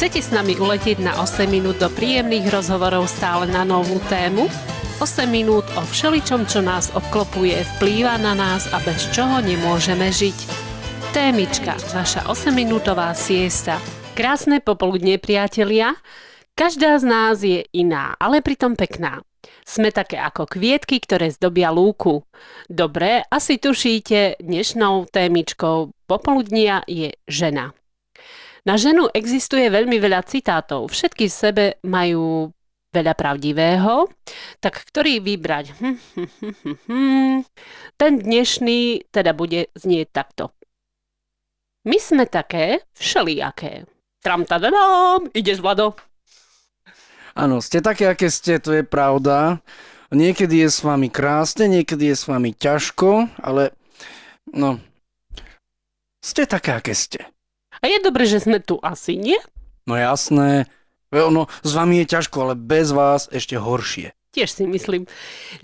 Chcete s nami uletieť na 8 minút do príjemných rozhovorov stále na novú tému? 8 minút o všeličom, čo nás obklopuje, vplýva na nás a bez čoho nemôžeme žiť. Témička, vaša 8-minútová siesta. Krásne popoludne, priatelia. Každá z nás je iná, ale pritom pekná. Sme také ako kvietky, ktoré zdobia lúku. Dobre, asi tušíte, dnešnou témičkou popoludnia je žena. Na ženu existuje veľmi veľa citátov. Všetky v sebe majú veľa pravdivého. Tak ktorý vybrať? Ten dnešný teda bude znieť takto. My sme také všelijaké. Tram-tadadám, ideš, Vlado? Áno, ste také, aké ste, to je pravda. Niekedy je s vami krásne, niekedy je s vami ťažko, ale ste také, aké ste. A je dobré, že sme tu asi, nie? No jasné. S vami je ťažko, ale bez vás ešte horšie. Tiež si myslím.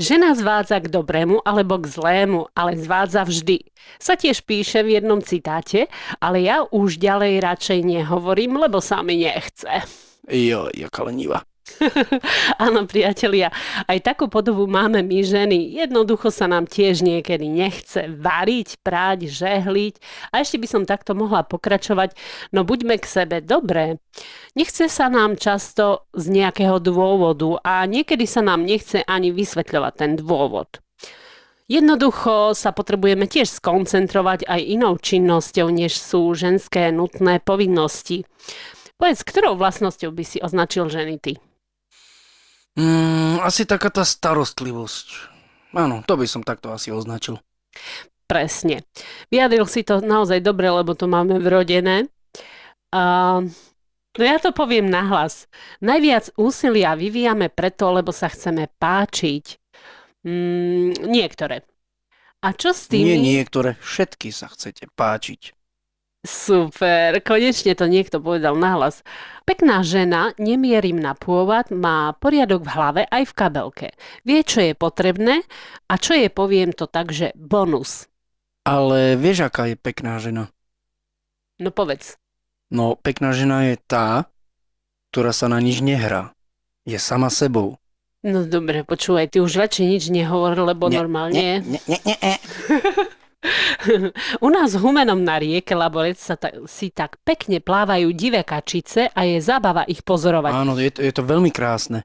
Žena zvádza k dobrému alebo k zlému, ale zvádza vždy. Sa tiež píše v jednom citáte, ale ja už ďalej radšej nehovorím, lebo sa mi nechce. Jaká lenivá. Áno, priatelia, aj takú podobu máme my ženy. Jednoducho sa nám tiež niekedy nechce variť, práť, žehliť. A ešte by som takto mohla pokračovať, no buďme k sebe dobré. Nechce sa nám často z nejakého dôvodu a niekedy sa nám nechce ani vysvetľovať ten dôvod. Jednoducho sa potrebujeme tiež skoncentrovať aj inou činnosťou, než sú ženské nutné povinnosti. Povedz, ktorou vlastnosťou by si označil ženy ty? Asi taká tá starostlivosť. Áno, to by som takto asi označil. Presne. Vyjadril si to naozaj dobre, lebo to máme vrodené. No ja to poviem nahlas. Najviac úsilia vyvíjame preto, lebo sa chceme páčiť. Niektoré. A čo s tými? Nie niektoré, všetky sa chcete páčiť. Super, konečne to niekto povedal nahlas. Pekná žena, nemierim na pôvod, má poriadok v hlave aj v kabelke. Vie, čo je potrebné a čo je, poviem to tak, že bonus. Ale vieš, aká je pekná žena? No povedz. No, pekná žena je tá, ktorá sa na nič nehrá. Je sama sebou. No dobre, počúvaj, ty už radšej nič nehovor, lebo normálne... U nás v Humennom na rieke Laborec si tak pekne plávajú divé kačice a je zábava ich pozorovať. Áno, je to veľmi krásne.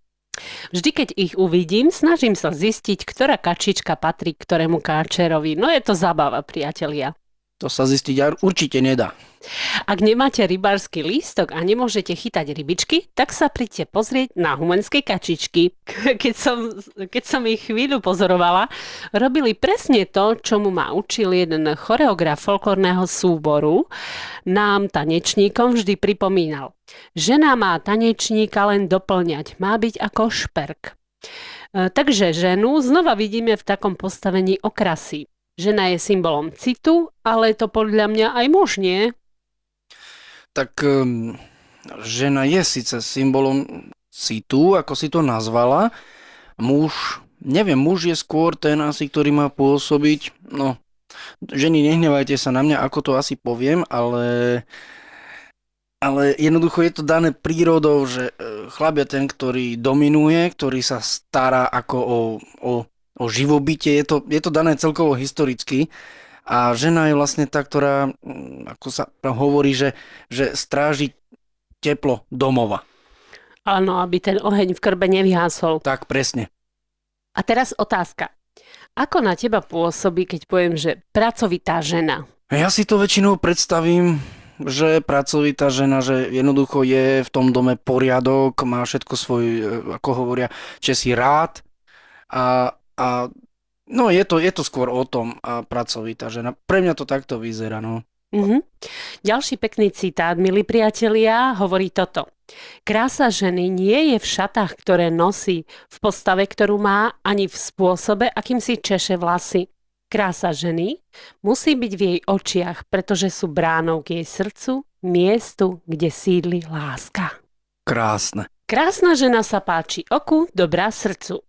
Vždy, keď ich uvidím, snažím sa zistiť, ktorá kačička patrí k ktorému káčerovi. No je to zábava, priatelia. To sa zistiť určite nedá. Ak nemáte rybársky lístok a nemôžete chytať rybičky, tak sa príďte pozrieť na humenské kačičky. Keď som ich chvíľu pozorovala, robili presne to, čomu ma učil jeden choreograf folklórneho súboru. Nám, tanečníkom, vždy pripomínal. Žena má tanečníka len doplňať, má byť ako šperk. Takže ženu znova vidíme v takom postavení okrasy. Žena je symbolom citu, ale to podľa mňa aj muž, nie? Tak žena je síce symbolom citu, ako si to nazvala. Muž je skôr ten asi, ktorý má pôsobiť. No, ženy, nehnevajte sa na mňa, ako to asi poviem, ale jednoducho je to dané prírodou, že chlap je ten, ktorý dominuje, ktorý sa stará ako o živobytie, je to dané celkovo historicky a žena je vlastne tá, ktorá, ako sa hovorí, že stráži teplo domova. Áno, aby ten oheň v krbe nevyhasol. Tak, presne. A teraz otázka. Ako na teba pôsobí, keď poviem, že pracovitá žena? Ja si to väčšinou predstavím, že pracovitá žena, že jednoducho je v tom dome poriadok, má všetko svoj, ako hovoria, Česi rád a je to skôr o tom pracovitá žena. Pre mňa to takto vyzerá, no. Ďalší pekný citát, milí priatelia, hovorí toto. Krása ženy nie je v šatách, ktoré nosí, v postave, ktorú má, ani v spôsobe, akým si češe vlasy. Krása ženy musí byť v jej očiach, pretože sú bránou k jej srdcu, miestu, kde sídli láska. Krásne. Krásna žena sa páči oku, dobrá srdcu.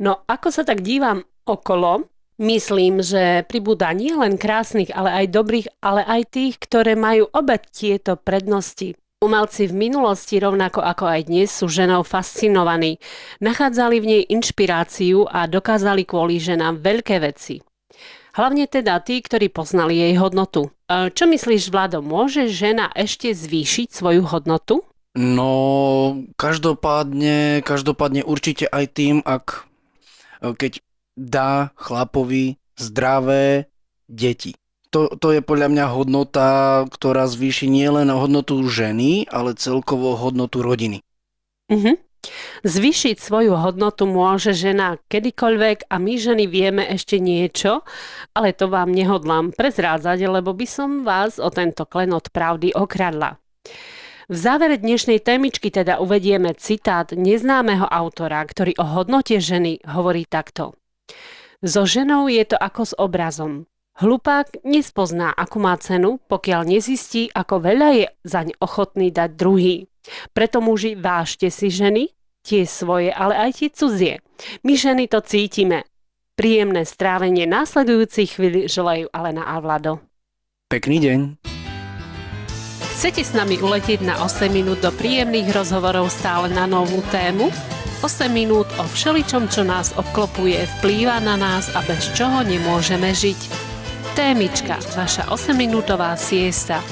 No, ako sa tak dívam okolo, myslím, že pribúda nie len krásnych, ale aj dobrých, ale aj tých, ktoré majú obe tieto prednosti. Umelci v minulosti, rovnako ako aj dnes, sú ženou fascinovaní. Nachádzali v nej inšpiráciu a dokázali kvôli ženám veľké veci. Hlavne teda tí, ktorí poznali jej hodnotu. Čo myslíš, Vlado, môže žena ešte zvýšiť svoju hodnotu? No, každopádne určite aj tým, keď dá chlapovi zdravé deti. To je podľa mňa hodnota, ktorá zvýši nielen hodnotu ženy, ale celkovo hodnotu rodiny. Zvýšiť svoju hodnotu môže žena kedykoľvek a my ženy vieme ešte niečo, ale to vám nehodlám prezrádzať, lebo by som vás o tento klenot pravdy okradla. V závere dnešnej témičky teda uvedieme citát neznámeho autora, ktorý o hodnote ženy hovorí takto. So ženou je to ako s obrazom. Hlupák nespozná, akú má cenu, pokiaľ nezistí, ako veľa je zaň ochotný dať druhý. Preto muži, vážte si ženy, tie svoje, ale aj tie cudzie. My ženy to cítime. Príjemné strávenie následujúcich chvíľ želajú Alena a Vlado. Pekný deň. Chcete s nami uletieť na 8 minút do príjemných rozhovorov stále na novú tému? 8 minút o všeličom, čo nás obklopuje, vplýva na nás a bez čoho nemôžeme žiť. Témička, vaša 8-minútová siesta.